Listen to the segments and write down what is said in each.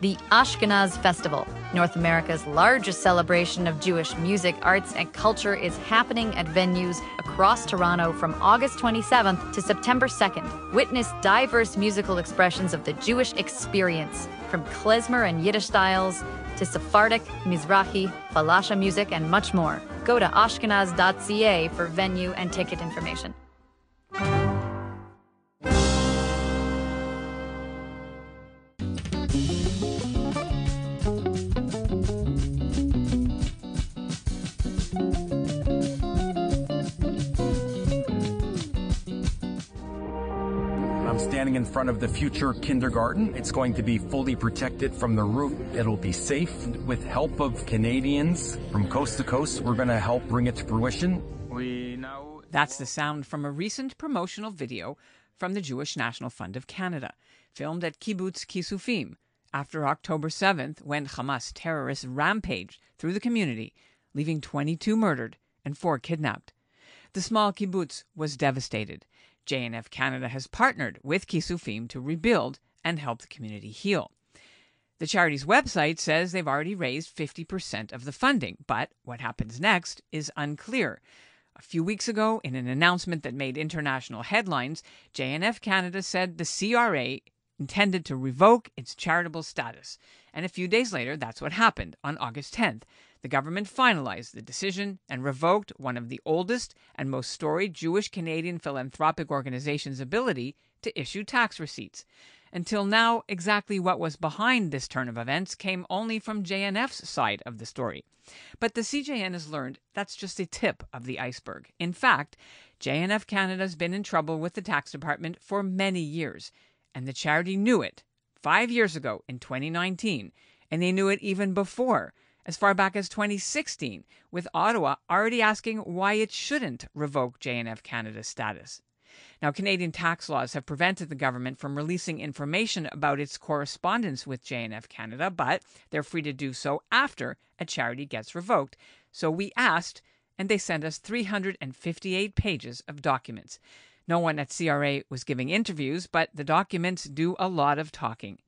The Ashkenaz Festival, North America's largest celebration of Jewish music, arts, and culture, is happening at venues across Toronto from August 27th to September 2nd. Witness diverse musical expressions of the Jewish experience, from klezmer and Yiddish styles to Sephardic, Mizrahi, Falasha music, and much more. Go to ashkenaz.ca for venue and ticket information. Standing in front of the future kindergarten. It's going to be fully protected from the roof. It'll be safe. With help of Canadians from coast to coast, we're going to help bring it to fruition. That's the sound from a recent promotional video from the Jewish National Fund of Canada, filmed at Kibbutz Kisufim after October 7th, when Hamas terrorists rampaged through the community, leaving 22 murdered and 4 kidnapped. The small kibbutz was devastated. JNF Canada has partnered with Kisufim to rebuild and help the community heal. The charity's website says they've already raised 50% of the funding, but what happens next is unclear. A few weeks ago, in an announcement that made international headlines, JNF Canada said the CRA intended to revoke its charitable status. And a few days later, that's what happened. On August 10th, the government finalized the decision and revoked one of the oldest and most storied Jewish Canadian philanthropic organizations' ability to issue tax receipts. Until now, exactly what was behind this turn of events came only from JNF's side of the story. But the CJN has learned that's just a tip of the iceberg. In fact, JNF Canada has been in trouble with the tax department for many years, and the charity knew it 5 years ago in 2019, and they knew it even before, as far back as 2016, with Ottawa already asking why it shouldn't revoke JNF Canada's status. Now, Canadian tax laws have prevented the government from releasing information about its correspondence with JNF Canada, but they're free to do so after a charity gets revoked. So we asked, and they sent us 358 pages of documents. No one at CRA was giving interviews, but the documents do a lot of talking.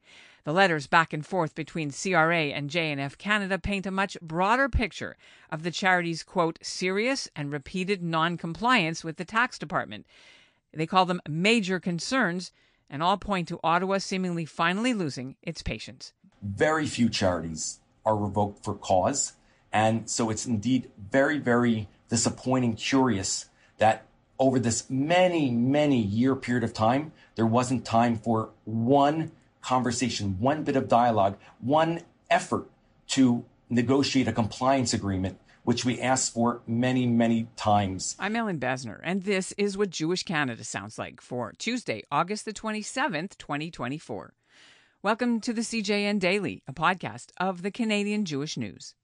The letters back and forth between CRA and JNF Canada paint a much broader picture of the charity's, quote, serious and repeated non-compliance with the tax department. They call them major concerns, and all point to Ottawa seemingly finally losing its patience. Very few charities are revoked for cause, and so it's indeed very, very disappointing, curious that over this many year period of time, there wasn't time for one conversation, one bit of dialogue, one effort to negotiate a compliance agreement, which we asked for many times. I'm Ellen Besner, and this is what Jewish Canada sounds like for Tuesday, August the 27th, 2024. Welcome to the CJN Daily, a podcast of the Canadian Jewish News.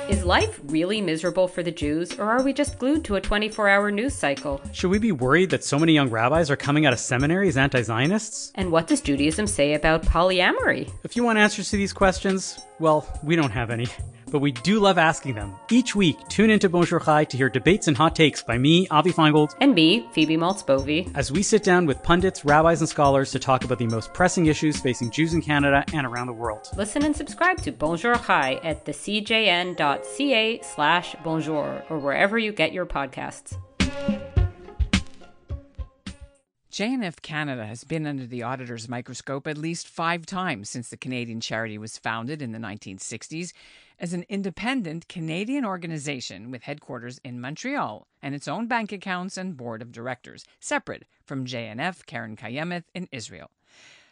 Is life really miserable for the Jews, or are we just glued to a 24-hour news cycle? Should we be worried that so many young rabbis are coming out of seminary as anti-Zionists? And what does Judaism say about polyamory? If you want answers to these questions, well, we don't have any. But we do love asking them. Each week, tune into Bonjour Chai to hear debates and hot takes by me, Avi Feingold, and me, Phoebe Maltz-Bovey, as we sit down with pundits, rabbis, and scholars to talk about the most pressing issues facing Jews in Canada and around the world. Listen and subscribe to Bonjour Chai at thecjn.ca/bonjour or wherever you get your podcasts. JNF Canada has been under the auditor's microscope at least 5 times since the Canadian charity was founded in the 1960s as an independent Canadian organization with headquarters in Montreal and its own bank accounts and board of directors, separate from JNF Karen Kayemeth in Israel.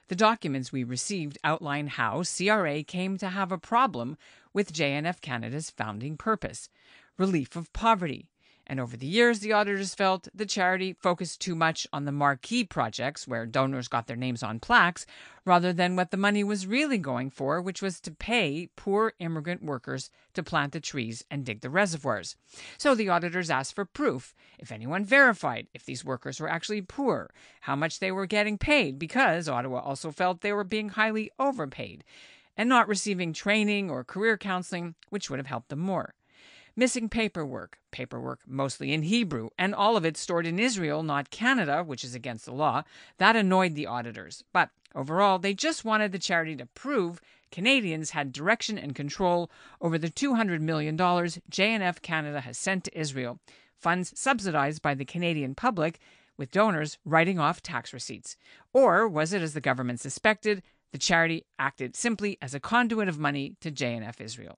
The documents we received outline how CRA came to have a problem with JNF Canada's founding purpose, relief of poverty. And over the years, the auditors felt the charity focused too much on the marquee projects where donors got their names on plaques, rather than what the money was really going for, which was to pay poor immigrant workers to plant the trees and dig the reservoirs. So the auditors asked for proof, if anyone verified if these workers were actually poor, how much they were getting paid, because Ottawa also felt they were being highly overpaid and not receiving training or career counseling, which would have helped them more. missing paperwork mostly in Hebrew, and all of it stored in Israel, not Canada, which is against the law. That annoyed the auditors. But overall, they just wanted the charity to prove Canadians had direction and control over the $200 million JNF Canada has sent to Israel, funds subsidized by the Canadian public, with donors writing off tax receipts. Or was it, as the government suspected, the charity acted simply as a conduit of money to JNF Israel?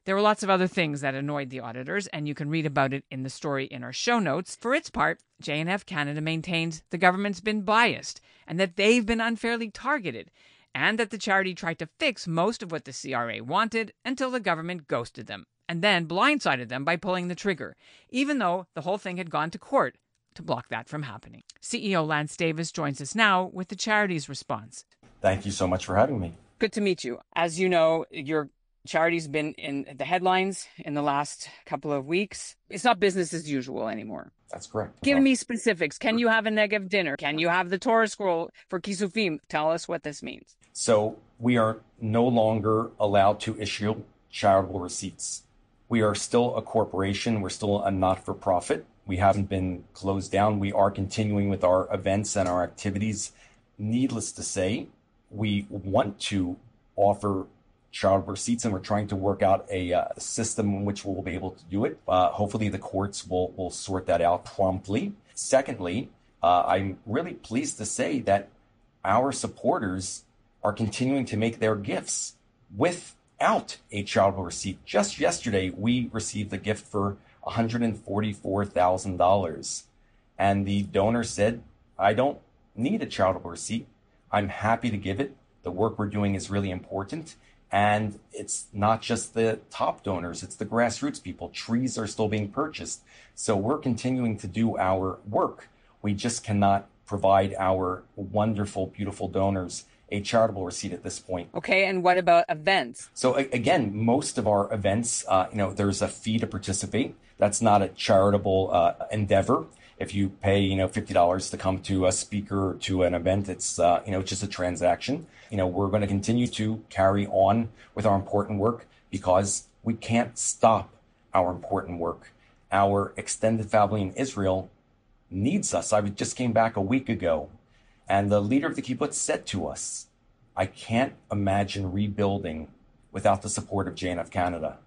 There were lots of other things that annoyed the auditors, and you can read about it in the story in our show notes. For its part, JNF Canada maintains the government's been biased and that they've been unfairly targeted, and that the charity tried to fix most of what the CRA wanted until the government ghosted them and then blindsided them by pulling the trigger, even though the whole thing had gone to court to block that from happening. CEO Lance Davis joins us now with the charity's response. Thank you so much for having me. Good to meet you. As you know, your charity's been in the headlines in the last couple of weeks. It's not business as usual anymore. That's correct. Give me specifics. Can you have a Negev dinner? Can you have the Torah scroll for Kisufim? Tell us what this means. So we are no longer allowed to issue charitable receipts. We are still a corporation. We're still a not-for-profit. We haven't been closed down. We are continuing with our events and our activities. Needless to say, we want to offer charitable receipts, and we're trying to work out a system in which we'll be able to do it. Hopefully the courts will sort that out promptly. Secondly, I'm really pleased to say that our supporters are continuing to make their gifts without a charitable receipt. Just yesterday, we received a gift for $144,000. And the donor said, I don't need a charitable receipt. I'm happy to give it. The work we're doing is really important. And it's not just the top donors, it's the grassroots people. Trees are still being purchased. So we're continuing to do our work. We just cannot provide our wonderful, beautiful donors a charitable receipt at this point. Okay, and what about events? So again, most of our events, there's a fee to participate. That's not a charitable endeavor. If you pay, $50 to come to a speaker or to an event, it's, just a transaction. We're going to continue to carry on with our important work because we can't stop our important work. Our extended family in Israel needs us. I just came back a week ago, and the leader of the kibbutz said to us, I can't imagine rebuilding without the support of JNF Canada.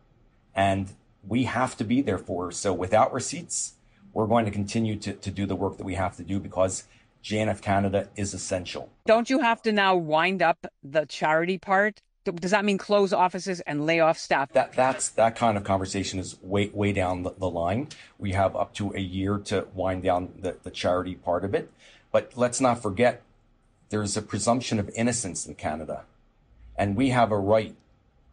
And we have to be there for her. So without receipts, we're going to continue to do the work that we have to do because JNF Canada is essential. Don't you have to now wind up the charity part? Does that mean close offices and lay off staff? That kind of conversation is way down the line. We have up to a year to wind down the charity part of it. But let's not forget, there's a presumption of innocence in Canada. And we have a right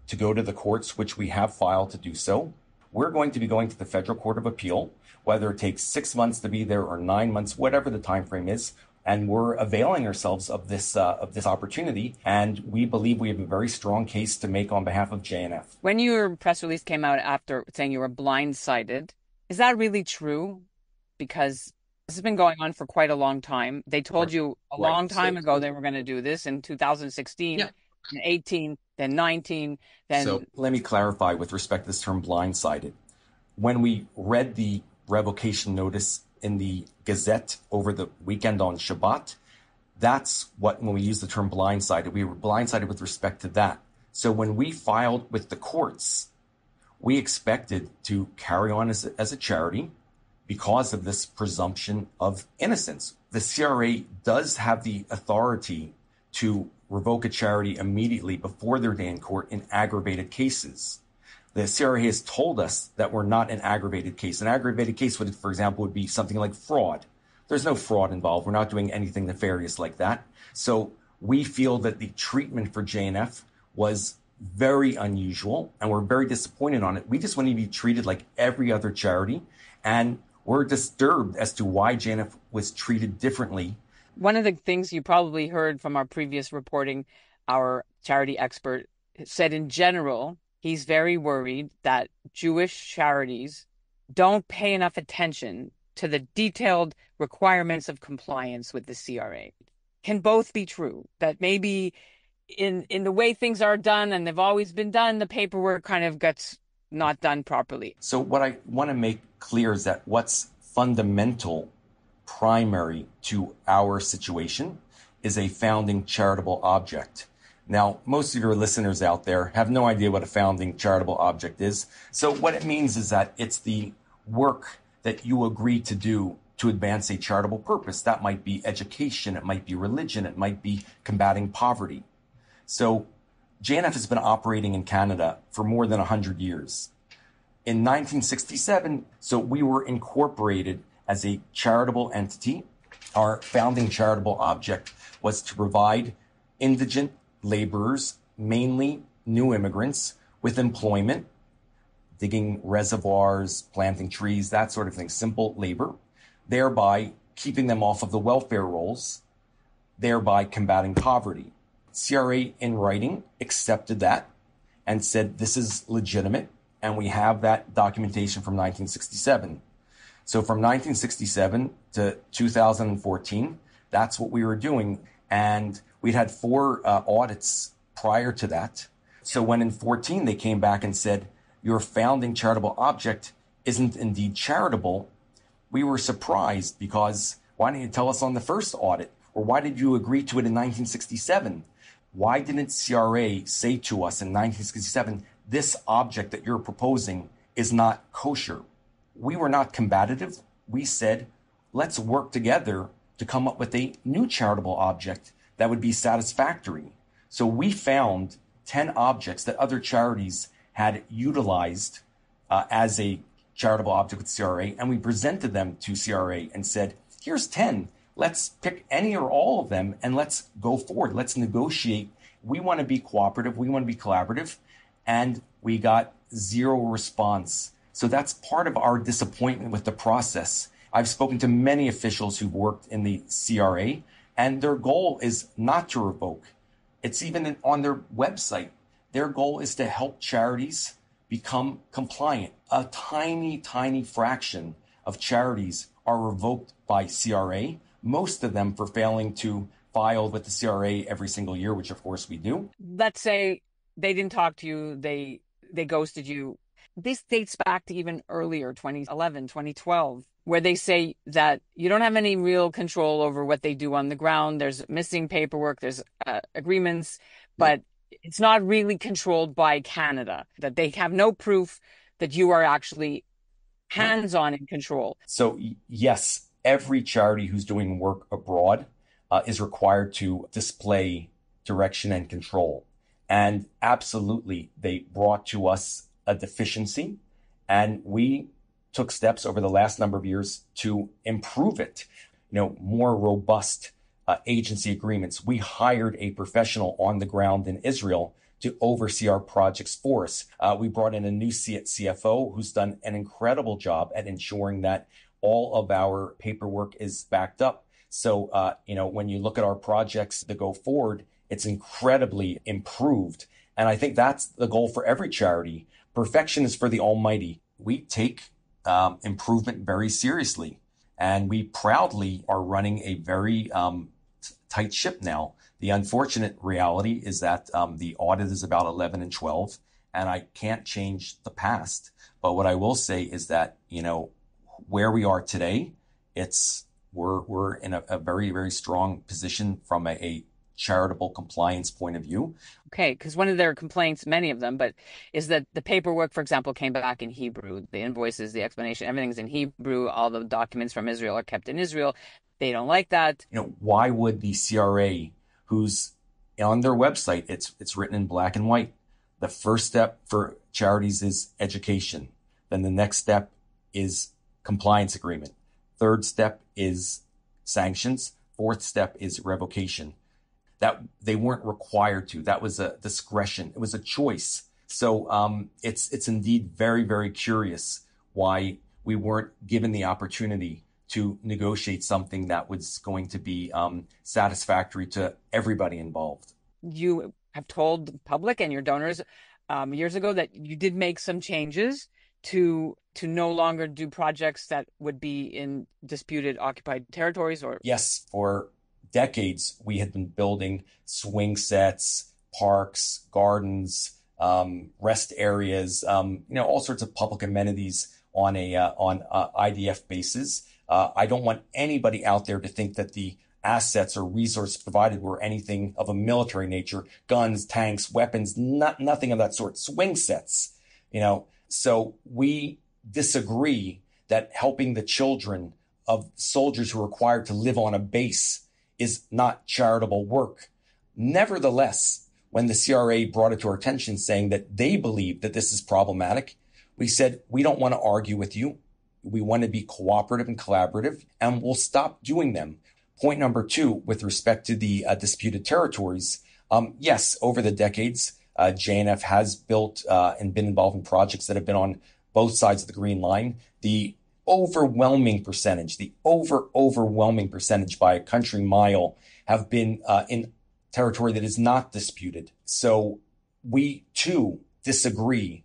to go to the courts, which we have filed to do so. We're going to be going to the Federal Court of Appeal, whether it takes 6 months to be there or 9 months, whatever the time frame is. And we're availing ourselves of this opportunity. And we believe we have a very strong case to make on behalf of JNF. When your press release came out after saying you were blindsided, is that really true? Because this has been going on for quite a long time. They told you a long time ago they were going to do this in 2016, yeah. and 18, then 19. Then... So let me clarify with respect to this term blindsided. When we read the revocation notice in the Gazette over the weekend on Shabbat, that's when we use the term blindsided. We were blindsided with respect to that. So when we filed with the courts, we expected to carry on as a charity because of this presumption of innocence. The CRA does have the authority to revoke a charity immediately before their day in court in aggravated cases. The CRA has told us that we're not an aggravated case. An aggravated case, for example, would be something like fraud. There's no fraud involved. We're not doing anything nefarious like that. So we feel that the treatment for JNF was very unusual, and we're very disappointed on it. We just want to be treated like every other charity, and we're disturbed as to why JNF was treated differently. One of the things you probably heard from our previous reporting, our charity expert said in general, he's very worried that Jewish charities don't pay enough attention to the detailed requirements of compliance with the CRA. Can both be true? That maybe in the way things are done, and they've always been done, the paperwork kind of gets not done properly. So what I want to make clear is that what's fundamental, primary to our situation is a founding charitable object. Now, most of your listeners out there have no idea what a founding charitable object is. So what it means is that it's the work that you agree to do to advance a charitable purpose. That might be education, it might be religion, it might be combating poverty. So JNF has been operating in Canada for more than 100 years. In 1967, so we were incorporated as a charitable entity. Our founding charitable object was to provide indigent laborers, mainly new immigrants, with employment, digging reservoirs, planting trees, that sort of thing, simple labor, thereby keeping them off of the welfare rolls, thereby combating poverty. CRA in writing accepted that and said this is legitimate, and we have that documentation from 1967. So from 1967 to 2014, that's what we were doing. And we'd had 4 audits prior to that. So when in 14, they came back and said, your founding charitable object isn't indeed charitable, we were surprised because why didn't you tell us on the first audit? Or why did you agree to it in 1967? Why didn't CRA say to us in 1967, this object that you're proposing is not kosher? We were not combative. We said, let's work together to come up with a new charitable object that would be satisfactory. So we found 10 objects that other charities had utilized as a charitable object with CRA, and we presented them to CRA and said, here's 10. Let's pick any or all of them and let's go forward. Let's negotiate. We want to be cooperative. We want to be collaborative. And we got 0 response. So that's part of our disappointment with the process. I've spoken to many officials who've worked in the CRA, and their goal is not to revoke. It's even on their website. Their goal is to help charities become compliant. A tiny, tiny fraction of charities are revoked by CRA, most of them for failing to file with the CRA every single year, which of course we do. Let's say they didn't talk to you, they ghosted you. This dates back to even earlier, 2011, 2012, where they say that you don't have any real control over what they do on the ground. There's missing paperwork, there's agreements, but it's not really controlled by Canada, that they have no proof that you are actually hands-on in control. So yes, every charity who's doing work abroad is required to display direction and control. And absolutely, they brought to us a deficiency, and we took steps over the last number of years to improve it. More robust agency agreements. We hired a professional on the ground in Israel to oversee our projects for us. We brought in a new CFO who's done an incredible job at ensuring that all of our paperwork is backed up. So, when you look at our projects that go forward, it's incredibly improved. And I think that's the goal for every charity. Perfection is for the almighty. We take improvement very seriously. And we proudly are running a very tight ship now. The unfortunate reality is that the audit is about 11 and 12, and I can't change the past. But what I will say is that, where we are today, we're in a very, very strong position from a charitable compliance point of view. Okay, because one of their complaints, many of them, but is that the paperwork, for example, came back in Hebrew. The invoices, the explanation, everything's in Hebrew. All the documents from Israel are kept in Israel. They don't like that. Why would the CRA, who's on their website, it's written in black and white. The first step for charities is education. Then the next step is compliance agreement. Third step is sanctions. Fourth step is revocation. That they weren't required to. That was a discretion. It was a choice. So it's indeed very, very curious why we weren't given the opportunity to negotiate something that was going to be satisfactory to everybody involved. You have told the public and your donors years ago that you did make some changes to no longer do projects that would be in disputed occupied territories. Or yes, for decades we had been building swing sets, parks, gardens, rest areas, all sorts of public amenities on IDF bases. I don't want anybody out there to think that the assets or resources provided were anything of a military nature, guns, tanks, weapons, nothing of that sort, swing sets, So we disagree that helping the children of soldiers who are required to live on a base is not charitable work. Nevertheless, when the CRA brought it to our attention saying that they believe that this is problematic, we said, we don't want to argue with you. We want to be cooperative and collaborative, and we'll stop doing them. Point number 2, with respect to the disputed territories, yes, over the decades, JNF has built and been involved in projects that have been on both sides of the Green Line. The overwhelming percentage by a country mile have been in territory that is not disputed. So we too disagree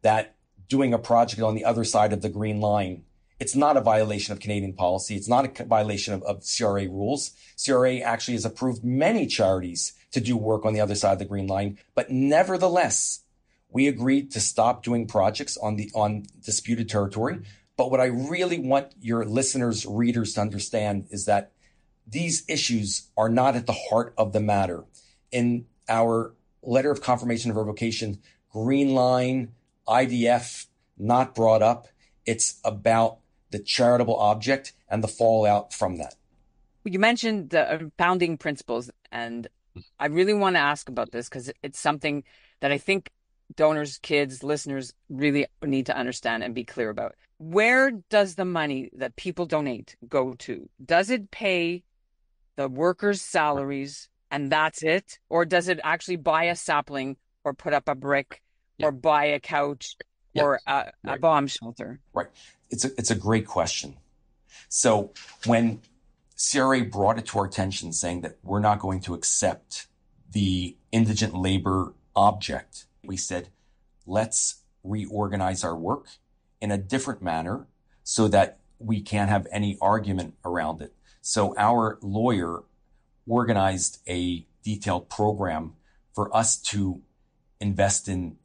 that doing a project on the other side of the Green Line, it's not a violation of Canadian policy. It's not a violation of CRA rules. CRA actually has approved many charities to do work on the other side of the Green Line. But nevertheless, we agreed to stop doing projects on disputed territory. But what I really want your listeners, readers to understand is that these issues are not at the heart of the matter. In our letter of confirmation of revocation, Green Line, IDF, not brought up. It's about the charitable object and the fallout from that. You mentioned the founding principles, and I really want to ask about this because it's something that I think donors, kids, listeners really need to understand and be clear about. Where does the money that people donate go to? Does it pay the workers' salaries and that's it? Or does it actually buy a sapling or put up a brick or buy a couch or a bomb shelter? Right. It's a great question. So when CRA brought it to our attention saying that we're not going to accept the indigent labor object, we said, let's reorganize our work in a different manner so that we can't have any argument around it. So our lawyer organized a detailed program for us to invest in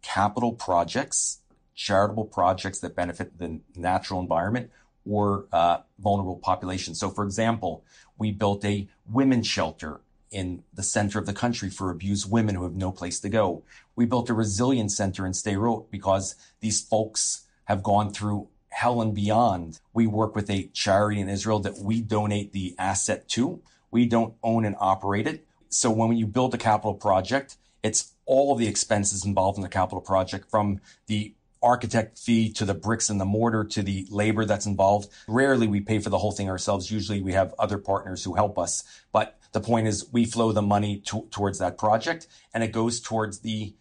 capital projects, charitable projects that benefit the natural environment or vulnerable populations. So, for example, we built a women's shelter in the center of the country for abused women who have no place to go. We built a resilience center in Steyrote because these folks have gone through hell and beyond. We work with a charity in Israel that we donate the asset to. We don't own and operate it. So when you build a capital project, it's all of the expenses involved in the capital project, from the architect fee to the bricks and the mortar to the labor that's involved. Rarely we pay for the whole thing ourselves. Usually we have other partners who help us. But the point is we flow the money towards that project, and it goes towards the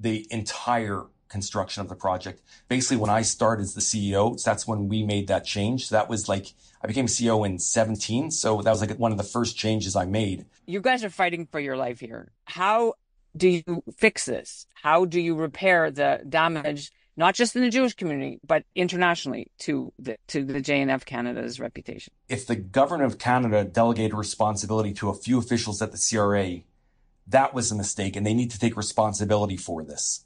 entire construction of the project. Basically, when I started as the CEO, that's when we made that change. So that was like, I became CEO in 2017. So that was like one of the first changes I made. You guys are fighting for your life here. How do you fix this? How do you repair the damage, not just in the Jewish community, but internationally to the JNF Canada's reputation? If the government of Canada delegated responsibility to a few officials at the CRA, that was a mistake, and they need to take responsibility for this.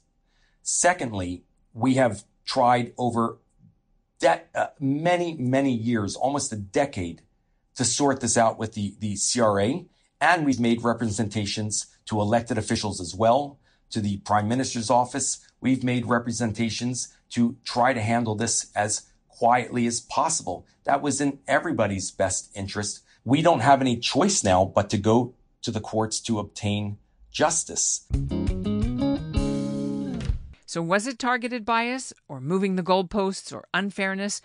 Secondly, we have tried over many years, almost a decade, to sort this out with the CRA, and we've made representations to elected officials as well, to the Prime Minister's office. We've made representations to try to handle this as quietly as possible. That was in everybody's best interest. We don't have any choice now but to go to the courts to obtain justice. So was it targeted bias or moving the goalposts or unfairness?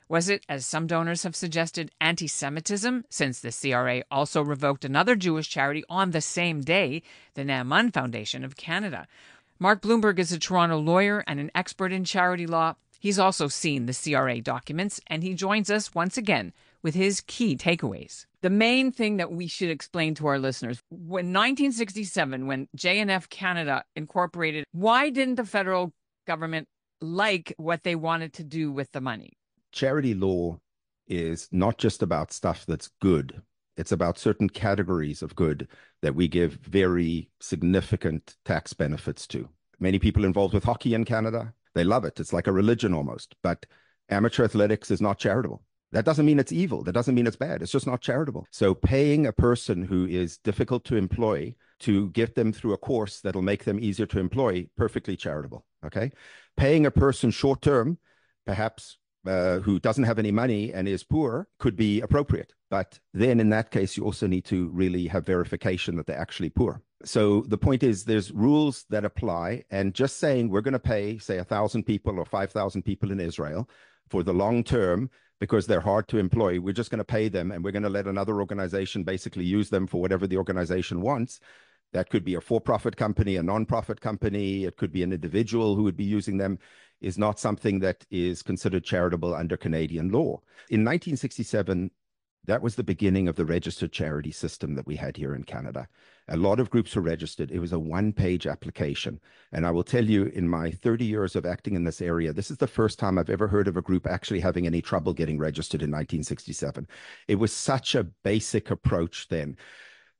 Was it, as some donors have suggested, anti-Semitism, since the CRA also revoked another Jewish charity on the same day, the Naaman Foundation of Canada? Mark Blumberg is a Toronto lawyer and an expert in charity law. He's also seen the CRA documents, and he joins us once again with his key takeaways. The main thing that we should explain to our listeners, when 1967, when JNF Canada incorporated, why didn't the federal government like what they wanted to do with the money? Charity law is not just about stuff that's good. It's about certain categories of good that we give very significant tax benefits to. Many people involved with hockey in Canada, they love it. It's like a religion almost. But amateur athletics is not charitable. That doesn't mean it's evil. That doesn't mean it's bad. It's just not charitable. So paying a person who is difficult to employ to get them through a course that'll make them easier to employ, perfectly charitable. Okay. Paying a person short term, perhaps who doesn't have any money and is poor, could be appropriate. But then in that case, you also need to really have verification that they're actually poor. So the point is there's rules that apply, and just saying we're going to pay, say, 1,000 people or 5,000 people in Israel for the long term because they're hard to employ, we're just going to pay them and we're going to let another organization basically use them for whatever the organization wants. That could be a for-profit company, a non-profit company. It could be an individual who would be using them, is not something that is considered charitable under Canadian law. In 1967, that was the beginning of the registered charity system that we had here in Canada. A lot of groups were registered. It was a one-page application. And I will tell you, in my 30 years of acting in this area, this is the first time I've ever heard of a group actually having any trouble getting registered in 1967. It was such a basic approach then.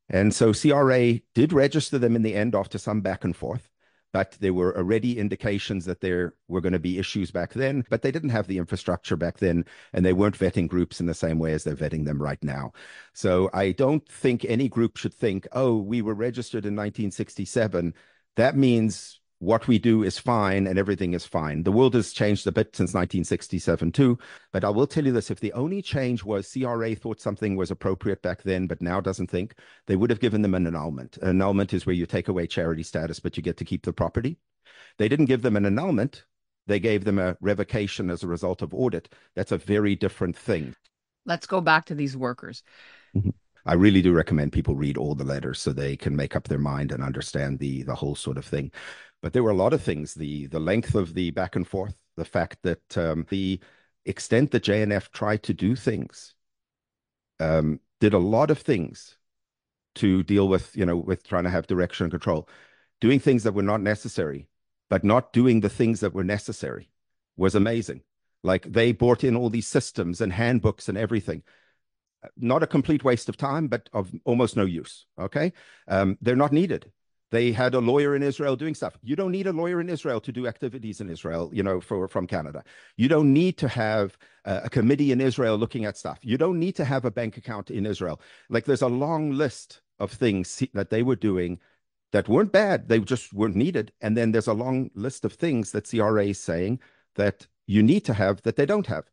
And so CRA did register them in the end after some back and forth. But there were already indications that there were going to be issues back then, but they didn't have the infrastructure back then, and they weren't vetting groups in the same way as they're vetting them right now. So I don't think any group should think, oh, we were registered in 1967. That means what we do is fine and everything is fine. The world has changed a bit since 1967 too, but I will tell you this, if the only change was CRA thought something was appropriate back then, but now doesn't think, they would have given them an annulment. An annulment is where you take away charity status, but you get to keep the property. They didn't give them an annulment. They gave them a revocation as a result of audit. That's a very different thing. Let's go back to these workers. Mm-hmm. I really do recommend people read all the letters so they can make up their mind and understand the whole sort of thing. But there were a lot of things, the length of the back and forth, the fact that the extent that JNF tried to do things, did a lot of things to deal with, with trying to have direction and control, doing things that were not necessary, but not doing the things that were necessary was amazing. Like they brought in all these systems and handbooks and everything. Not a complete waste of time, but of almost no use. Okay. They're not needed. They had a lawyer in Israel doing stuff. You don't need a lawyer in Israel to do activities in Israel, from Canada. You don't need to have a committee in Israel looking at stuff. You don't need to have a bank account in Israel. Like there's a long list of things that they were doing that weren't bad. They just weren't needed. And then there's a long list of things that CRA is saying that you need to have that they don't have.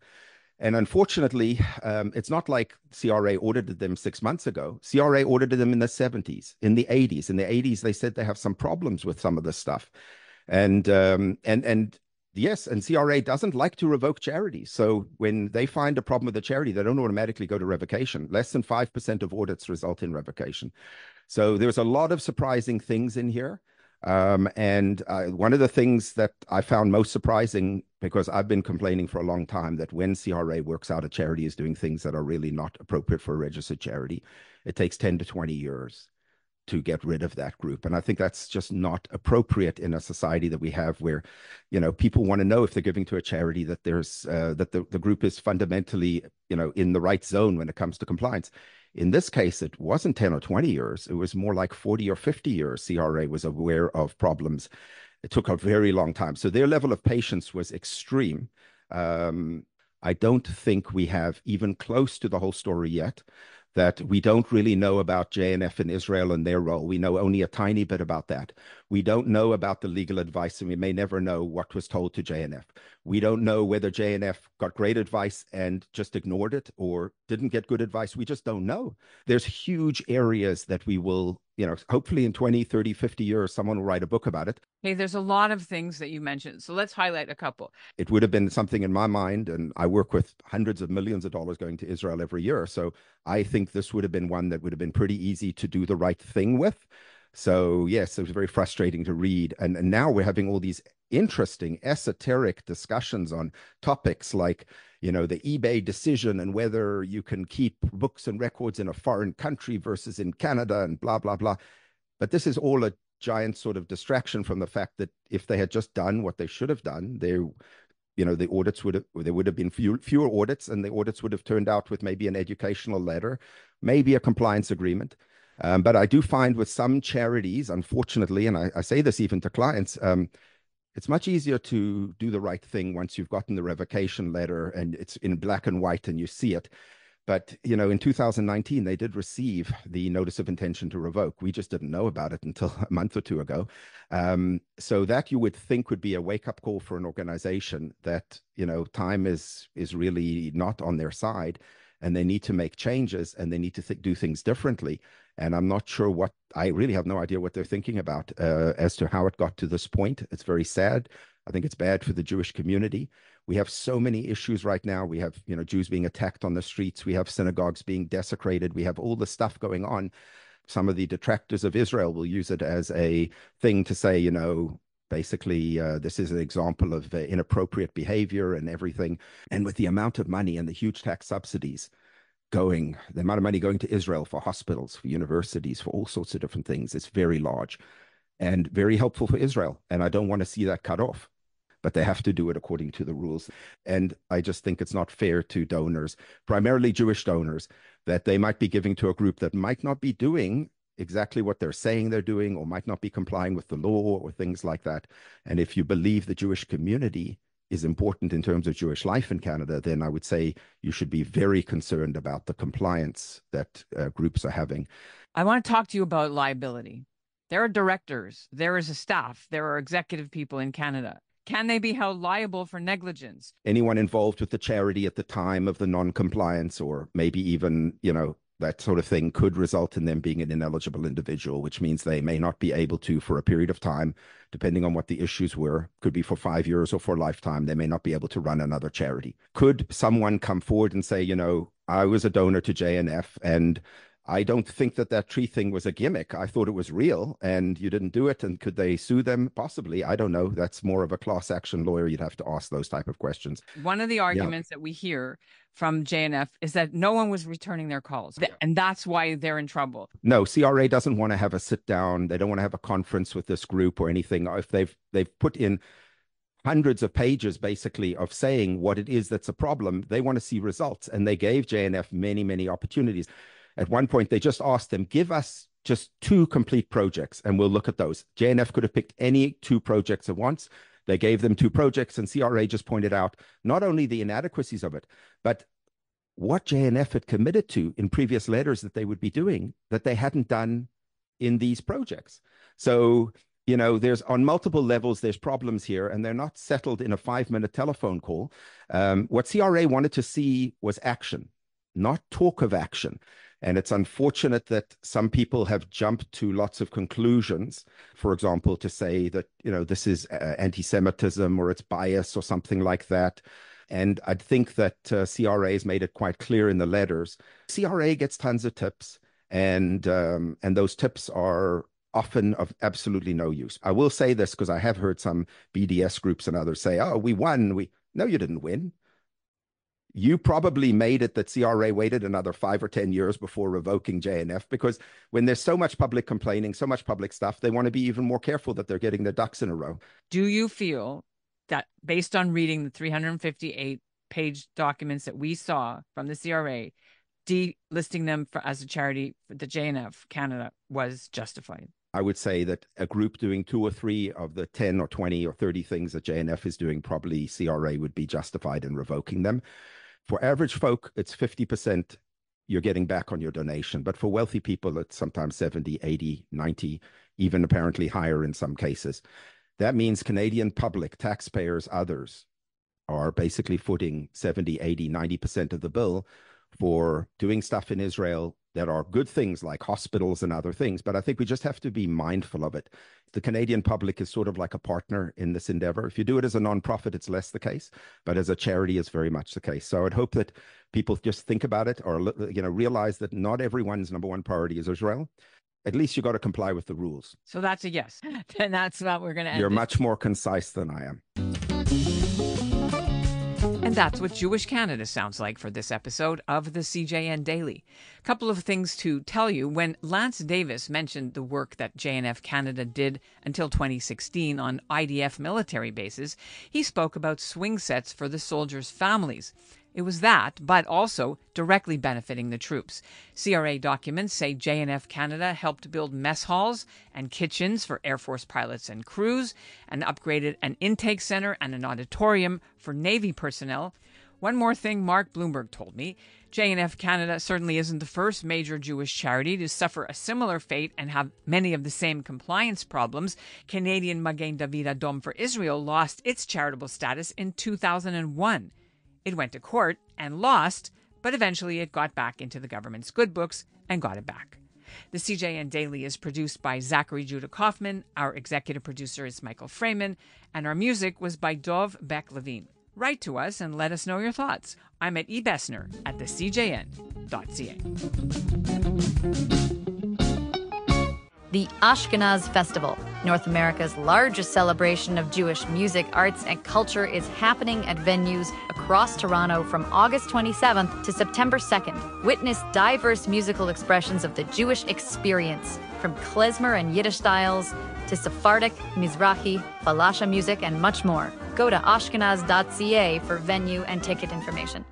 And unfortunately, it's not like CRA audited them 6 months ago. CRA audited them in the 70s, in the 80s. In the 80s, they said they have some problems with some of this stuff. And yes, and CRA doesn't like to revoke charities. So when they find a problem with the charity, they don't automatically go to revocation. Less than 5% of audits result in revocation. So there's a lot of surprising things in here. And one of the things that I found most surprising, because I've been complaining for a long time that when CRA works out a charity is doing things that are really not appropriate for a registered charity, it takes 10 to 20 years to get rid of that group. And I think that's just not appropriate in a society that we have where, people want to know if they're giving to a charity that there's that the group is fundamentally, in the right zone when it comes to compliance. In this case, it wasn't 10 or 20 years. It was more like 40 or 50 years. CRA was aware of problems. It took a very long time. So their level of patience was extreme. I don't think we have even close to the whole story yet, that we don't really know about JNF in Israel and their role. We know only a tiny bit about that. We don't know about the legal advice, and we may never know what was told to JNF. We don't know whether JNF got great advice and just ignored it or didn't get good advice. We just don't know. There's huge areas that we will, hopefully in 20, 30, 50 years, someone will write a book about it. Okay, there's a lot of things that you mentioned. So let's highlight a couple. It would have been something in my mind, and I work with hundreds of millions of dollars going to Israel every year. So I think this would have been one that would have been pretty easy to do the right thing with. So yes, it was very frustrating to read. And now we're having all these interesting esoteric discussions on topics like, the eBay decision and whether you can keep books and records in a foreign country versus in Canada and blah, blah, blah. But this is all a giant sort of distraction from the fact that if they had just done what they should have done, the audits there would have been fewer audits, and the audits would have turned out with maybe an educational letter, maybe a compliance agreement. But I do find with some charities, unfortunately, and I say this even to clients, it's much easier to do the right thing once you've gotten the revocation letter and it's in black and white and you see it. But, in 2019, they did receive the notice of intention to revoke. We just didn't know about it until a month or two ago. So that you would think would be a wake-up call for an organization that, time is really not on their side, and they need to make changes and they need to do things differently. And I'm not sure I really have no idea what they're thinking about as to how it got to this point. It's very sad. I think it's bad for the Jewish community. We have so many issues right now. We have, Jews being attacked on the streets. We have synagogues being desecrated. We have all this stuff going on. Some of the detractors of Israel will use it as a thing to say, basically, this is an example of inappropriate behavior and everything. And with the amount of money and the huge tax subsidies the amount of money going to Israel for hospitals, for universities, for all sorts of different things, it's very large and very helpful for Israel. And I don't want to see that cut off. But they have to do it according to the rules. And I just think it's not fair to donors, primarily Jewish donors, that they might be giving to a group that might not be doing exactly what they're saying they're doing, or might not be complying with the law or things like that. And if you believe the Jewish community is important in terms of Jewish life in Canada, then I would say you should be very concerned about the compliance that groups are having. I want to talk to you about liability. There are directors, there is a staff, there are executive people in Canada. Can they be held liable for negligence? Anyone involved with the charity at the time of the non-compliance, or maybe even, that sort of thing, could result in them being an ineligible individual, which means they may not be able to, for a period of time, depending on what the issues were, could be for 5 years or for a lifetime, they may not be able to run another charity. Could someone come forward and say, I was a donor to JNF and I don't think that tree thing was a gimmick. I thought it was real and you didn't do it. And could they sue them? Possibly. I don't know. That's more of a class action lawyer. You'd have to ask those type of questions. One of the arguments that we hear from JNF is that no one was returning their calls. And that's why they're in trouble. No, CRA doesn't want to have a sit down. They don't want to have a conference with this group or anything. If they've put in hundreds of pages basically of saying what it is that's a problem, they want to see results. And they gave JNF many, many opportunities. At one point, they just asked them, give us just 2 complete projects and we'll look at those. JNF could have picked any 2 projects at once. They gave them 2 projects, and CRA just pointed out not only the inadequacies of it, but what JNF had committed to in previous letters that they would be doing that they hadn't done in these projects. So, there's on multiple levels, there's problems here, and they're not settled in a 5-minute telephone call. What CRA wanted to see was action, not talk of action. And it's unfortunate that some people have jumped to lots of conclusions, for example, to say that, this is anti-Semitism or it's bias or something like that. And I think that CRA has made it quite clear in the letters. CRA gets tons of tips, and those tips are often of absolutely no use. I will say this because I have heard some BDS groups and others say, oh, we won. No, you didn't win. You probably made it that CRA waited another 5 or 10 years before revoking JNF, because when there's so much public complaining, so much public stuff, they want to be even more careful that they're getting their ducks in a row. Do you feel that based on reading the 358-page documents that we saw from the CRA, delisting them as a charity, the JNF Canada, was justified? I would say that a group doing 2 or 3 of the 10 or 20 or 30 things that JNF is doing, probably CRA would be justified in revoking them. For average folk, it's 50% you're getting back on your donation. But for wealthy people, it's sometimes 70, 80, 90, even apparently higher in some cases. That means Canadian public, taxpayers, others are basically footing 70, 80, 90% of the bill for doing stuff in Israel that are good things like hospitals and other things. But I think we just have to be mindful of it. The Canadian public is sort of like a partner in this endeavor. If you do it as a nonprofit, it's less the case, but as a charity, it's very much the case. So I would hope that people just think about it, or realize that not everyone's number one priority is Israel. At least you got to comply with the rules. So that's a yes. Then that's what we're going to end. You're much more concise than I am. And that's what Jewish Canada sounds like for this episode of the CJN Daily. A couple of things to tell you. When Lance Davis mentioned the work that JNF Canada did until 2016 on IDF military bases, he spoke about swing sets for the soldiers' families. It was that, but also directly benefiting the troops. CRA documents say JNF Canada helped build mess halls and kitchens for Air Force pilots and crews, and upgraded an intake center and an auditorium for Navy personnel. One more thing Mark Blumberg told me. JNF Canada certainly isn't the first major Jewish charity to suffer a similar fate and have many of the same compliance problems. Canadian Magen David Adom for Israel lost its charitable status in 2001. It went to court and lost, but eventually it got back into the government's good books and got it back. The CJN Daily is produced by Zachary Judah Kaufman. Our executive producer is Michael Freeman, and our music was by Dov Beck-Levine. Write to us and let us know your thoughts. I'm at ebessner@thecjn.ca. The Ashkenaz Festival, North America's largest celebration of Jewish music, arts, and culture, is happening at venues across Toronto from August 27th to September 2nd. Witness diverse musical expressions of the Jewish experience, from klezmer and Yiddish styles to Sephardic, Mizrahi, Falasha music, and much more. Go to ashkenaz.ca for venue and ticket information.